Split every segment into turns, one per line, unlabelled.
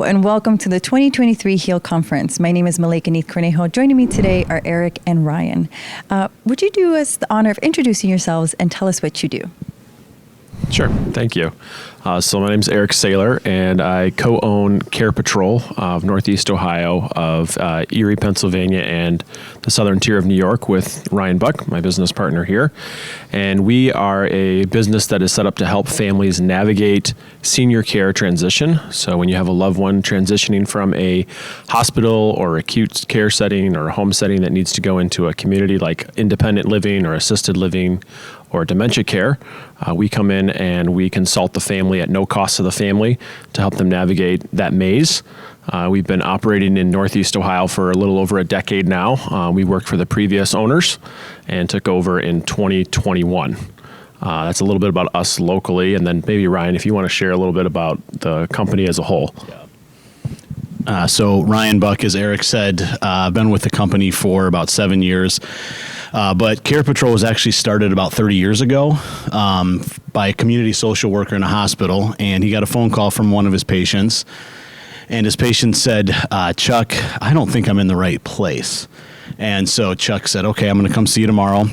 and welcome to the 2023 HEaL Conference. My name is Malika Neith Cornejo. Joining me today are Eric and Ryan. Would you do us the honor of introducing yourselves and tell us what you do?
Sure. Thank you. So my name is Eric Saylor, and I co-own CarePatrol of Northeast Ohio, of Erie, Pennsylvania, and the southern tier of New York with Ryan Buck, my business partner here. And we are a business that is set up to help families navigate senior care transition. So when you have a loved one transitioning from a hospital or acute care setting or a home setting that needs to go into a community like independent living or assisted living or dementia care, we come in and we consult the family at no cost to the family to help them navigate that maze. We've been operating in Northeast Ohio for a little over a decade now. We worked for the previous owners and took over in 2021. That's a little bit about us locally, and then maybe Ryan, if you want to share a little bit about the company as a whole.
So Ryan Buck, as Eric said, I've been with the company for about 7 years. But CarePatrol was actually started about 30 years ago by a community social worker in a hospital, and he got a phone call from one of his patients, and his patient said, Chuck, I don't think I'm in the right place. And so Chuck said, okay, I'm going to come see you tomorrow.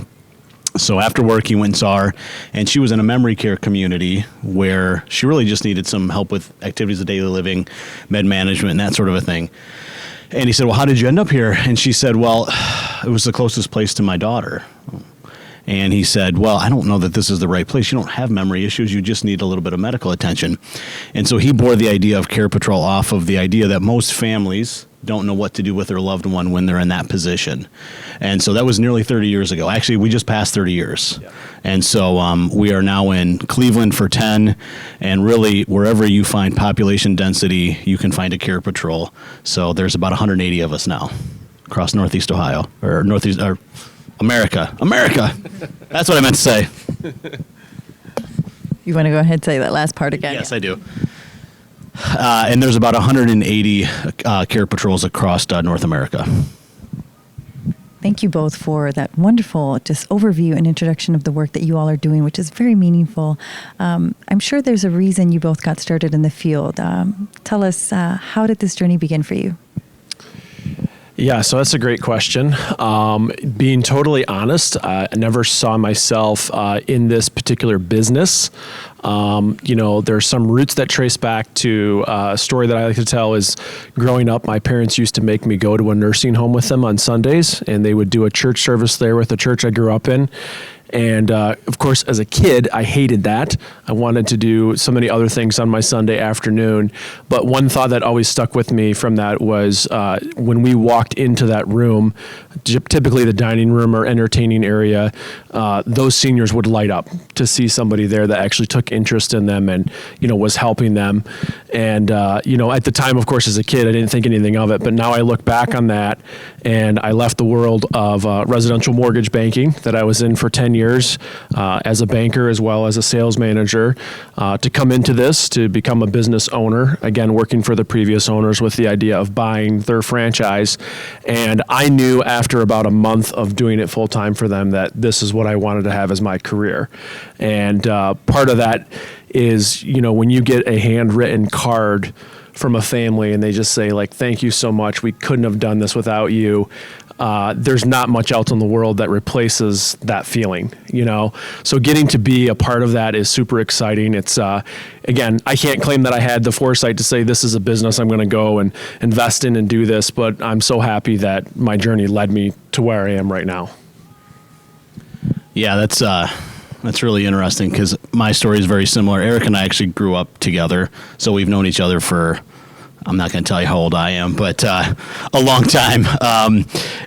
So after work, he went and saw her, and she was in a memory care community where she really just needed some help with activities of daily living, med management, and that sort of a thing. And he said, well, how did you end up here? And she said, well, it was the closest place to my daughter. And he said, well, I don't know that this is the right place. You don't have memory issues. You just need a little bit of medical attention. And so he bore the idea of CarePatrol off of the idea that most families don't know what to do with their loved one when they're in that position. And so that was nearly 30 years ago. Actually, we just passed 30 years. Yeah. And so we are now in Cleveland for 10, and really wherever you find population density, you can find a CarePatrol. So there's about 180 of us now across Northeast Ohio, or America. That's what I meant to say.
You want to go ahead and say that last part again?
Yes, I do. And there's about 180 CarePatrols across North America.
Thank you both for that wonderful just overview and introduction of the work that you all are doing, which is very meaningful. I'm sure there's a reason you both got started in the field. Tell us, how did this journey begin for you?
Yeah, so that's a great question. Being totally honest, I never saw myself in this particular business. There's some roots that trace back to a story that I like to tell is growing up, my parents used to make me go to a nursing home with them on Sundays, and they would do a church service there with the church I grew up in. And of course, as a kid, I hated that. I wanted to do so many other things on my Sunday afternoon. But one thought that always stuck with me from that was when we walked into that room, typically the dining room or entertaining area, those seniors would light up to see somebody there that actually took interest in them and, was helping them. And, at the time, of course, as a kid, I didn't think anything of it. But now I look back on that, and I left the world of residential mortgage banking that I was in for 10 years as a banker as well as a sales manager to come into this, to become a business owner, again, working for the previous owners with the idea of buying their franchise. And I knew after about a month of doing it full time for them that this is what I wanted to have as my career. And part of that is, when you get a handwritten card from a family and they just say, like, thank you so much, we couldn't have done this without you. There's not much else in the world that replaces that feeling, So getting to be a part of that is super exciting. It's, again, I can't claim that I had the foresight to say this is a business I'm going to go and invest in and do this, but I'm so happy that my journey led me to where I am right now.
Yeah, that's really interesting because my story is very similar. Eric and I actually grew up together, so we've known each other for, I'm not going to tell you how old I am, but a long time.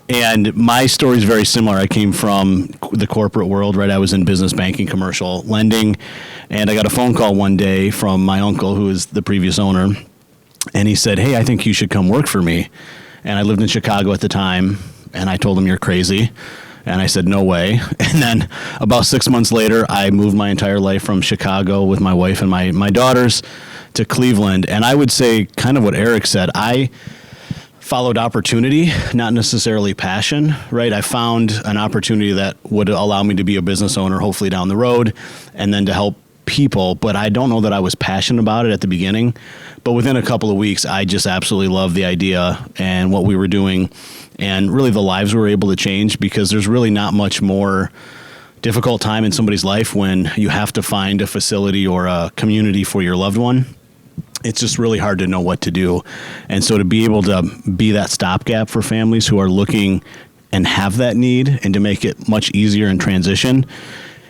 And my story is very similar. I came from the corporate world, right? I was in business banking, commercial lending, and I got a phone call one day from my uncle, who is the previous owner, and he said, hey, I think you should come work for me. And I lived in Chicago at the time, and I told him, you're crazy. And I said, no way. And then about 6 months later, I moved my entire life from Chicago with my wife and my daughters to Cleveland. And I would say kind of what Eric said, I followed opportunity, not necessarily passion, right? I found an opportunity that would allow me to be a business owner, hopefully down the road, and then to help people, but I don't know that I was passionate about it at the beginning. But within a couple of weeks, I just absolutely loved the idea and what we were doing, and really the lives we were able to change, because there's really not much more difficult time in somebody's life when you have to find a facility or a community for your loved one. It's just really hard to know what to do. And so to be able to be that stopgap for families who are looking and have that need, and to make it much easier in transition.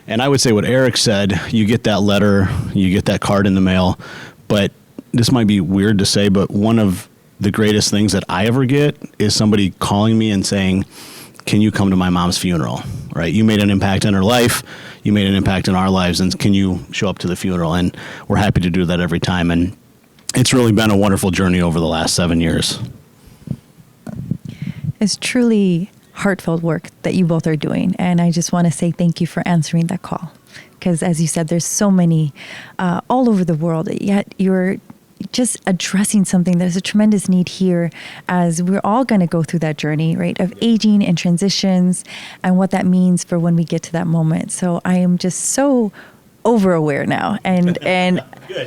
And I would say what Eric said, you get that letter, you get that card in the mail, but this might be weird to say, but one of the greatest things that I ever get is somebody calling me and saying, can you come to my mom's funeral, right? You made an impact in her life, you made an impact in our lives, and can you show up to the funeral? And we're happy to do that every time. And it's really been a wonderful journey over the last 7 years.
It's truly heartfelt work that you both are doing. And I just want to say thank you for answering that call. Because as you said, there's so many all over the world, yet you're just addressing something. There's a tremendous need here, as we're all going to go through that journey, right, of aging and transitions and what that means for when we get to that moment. So I am just so over aware now, and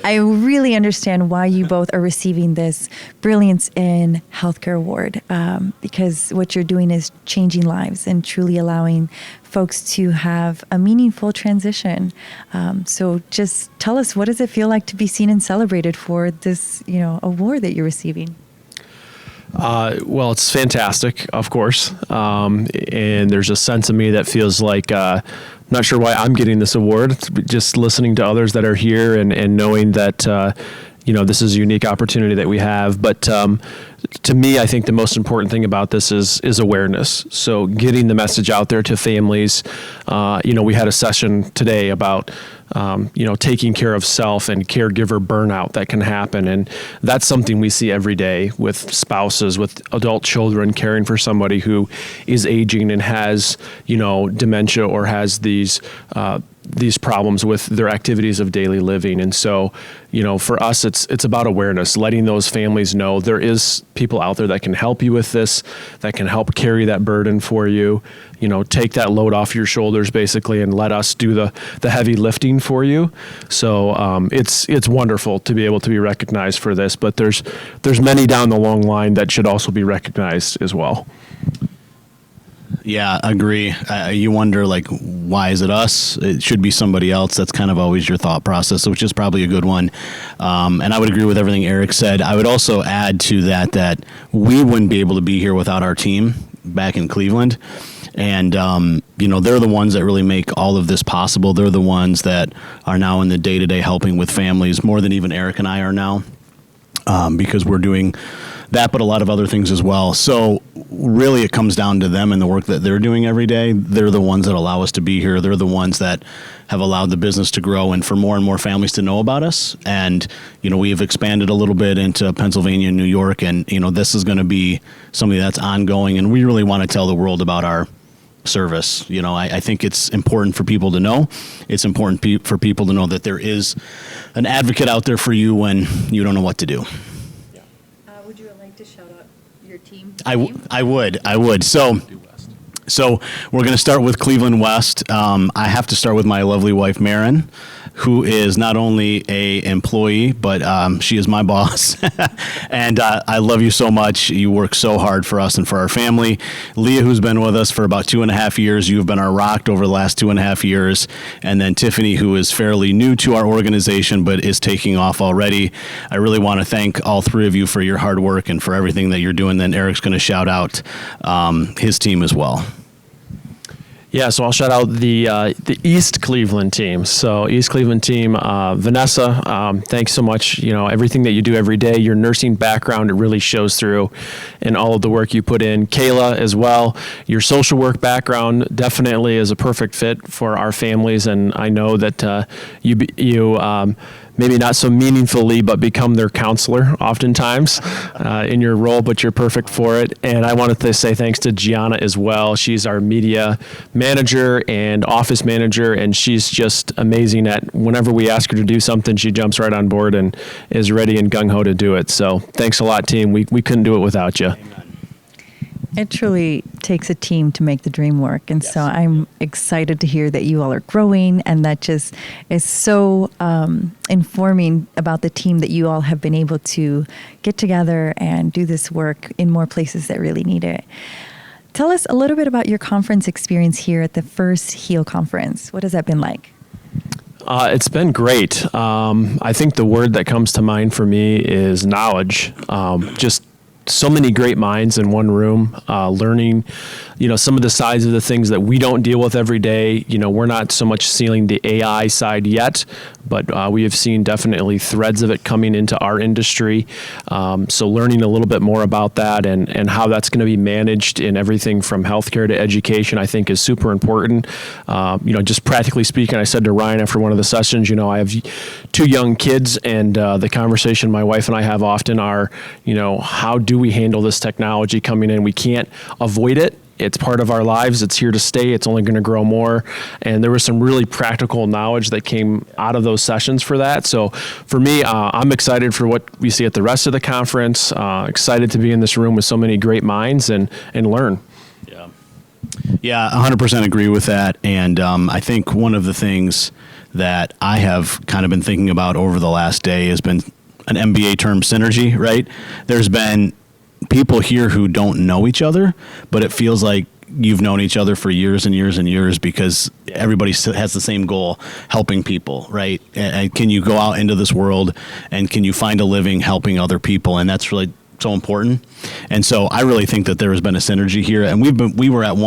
I really understand why you both are receiving this Brilliance in Healthcare Award, because what you're doing is changing lives and truly allowing folks to have a meaningful transition. So just tell us, what does it feel like to be seen and celebrated for this, award that you're receiving?
Well, it's fantastic, of course. And there's a sense of me that feels like, not sure why I'm getting this award. It's just listening to others that are here and knowing that, this is a unique opportunity that we have. But to me, I think the most important thing about this is awareness. So getting the message out there to families. We had a session today about taking care of self and caregiver burnout that can happen. And that's something we see every day with spouses, with adult children, caring for somebody who is aging and has, dementia or has these problems with their activities of daily living. And so, for us, it's about awareness, letting those families know there is people out there that can help you with this, that can help carry that burden for you, take that load off your shoulders basically, and let us do the heavy lifting for you. So it's wonderful to be able to be recognized for this, but there's many down the long line that should also be recognized as well.
Yeah, agree. You wonder, why is it us? It should be somebody else. That's kind of always your thought process, which is probably a good one. And I would agree with everything Eric said. I would also add to that we wouldn't be able to be here without our team back in Cleveland. And, they're the ones that really make all of this possible. They're the ones that are now in the day-to-day helping with families more than even Eric and I are now, because we're doing that, but a lot of other things as well. So really it comes down to them and the work that they're doing every day. They're the ones that allow us to be here. They're the ones that have allowed the business to grow and for more and more families to know about us. And, we have expanded a little bit into Pennsylvania and New York, and, this is going to be something that's ongoing. And we really want to tell the world about our service. I think it's important for people to know. It's important for people to know that there is an advocate out there for you when you don't know what to do.
Would you like to shout out your team?
I would. So we're going to start with Cleveland West. I have to start with my lovely wife, Marin, who is not only a employee, but she is my boss. And I love you so much. You work so hard for us and for our family. Leah, who's been with us for about 2.5 years. You've been our rock over the last 2.5 years. And then Tiffany, who is fairly new to our organization, but is taking off already. I really want to thank all three of you for your hard work and for everything that you're doing. Then Eric's going to shout out his team as well.
Yeah, so I'll shout out the East Cleveland team. So East Cleveland team, Vanessa, thanks so much. Everything that you do every day, your nursing background, it really shows through in all of the work you put in. Kayla as well, your social work background definitely is a perfect fit for our families. And I know that you maybe not so meaningfully, but become their counselor oftentimes in your role, but you're perfect for it. And I wanted to say thanks to Gianna as well. She's our media manager and office manager, and she's just amazing at whenever we ask her to do something, she jumps right on board and is ready and gung-ho to do it. So thanks a lot, team. We couldn't do it without you.
It truly takes a team to make the dream work. And so
Yes.
I'm excited to hear that you all are growing, and that just is so informing about the team that you all have been able to get together and do this work in more places that really need it. Tell us a little bit about your conference experience here at the first HEaL conference. What has that been like?
It's been great. I think the word that comes to mind for me is knowledge. Just so many great minds in one room, learning, some of the sides of the things that we don't deal with every day. We're not so much seeing the AI side yet, but we have seen definitely threads of it coming into our industry. So learning a little bit more about that and how that's going to be managed in everything from healthcare to education, I think is super important. Just practically speaking, I said to Ryan after one of the sessions, I have 2 young kids, and the conversation my wife and I have often are, how do we handle this technology coming in? We can't avoid it. It's part of our lives. It's here to stay. It's only going to grow more. And there was some really practical knowledge that came out of those sessions for that. So for me, I'm excited for what we see at the rest of the conference. Excited to be in this room with so many great minds and learn.
Yeah, 100% agree with that. And I think one of the things that I have kind of been thinking about over the last day has been an MBA term, synergy, right? There's been people here who don't know each other, but it feels like you've known each other for years and years and years because everybody has the same goal, helping people, right? And can you go out into this world and can you find a living helping other people? And that's really so important. And so I really think that there has been a synergy here. And we were at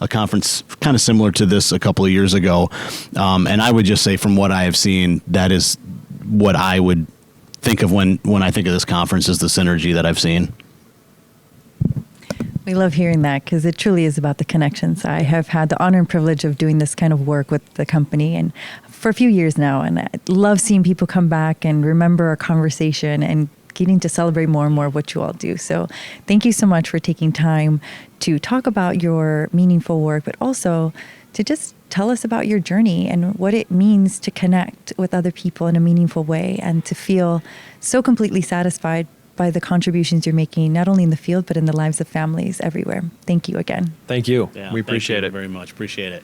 a conference kind of similar to this a couple of years ago. And I would just say from what I have seen, that is what I would think of when I think of this conference, is the synergy that I've seen.
We love hearing that because it truly is about the connections. I have had the honor and privilege of doing this kind of work with the company and for a few years now, and I love seeing people come back and remember our conversation and getting to celebrate more and more what you all do. So thank you so much for taking time to talk about your meaningful work, but also to just tell us about your journey and what it means to connect with other people in a meaningful way and to feel so completely satisfied by the contributions you're making, not only in the field, but in the lives of families everywhere. Thank you again.
Thank you.
Yeah,
We appreciate
thank you
it
very much. Appreciate it.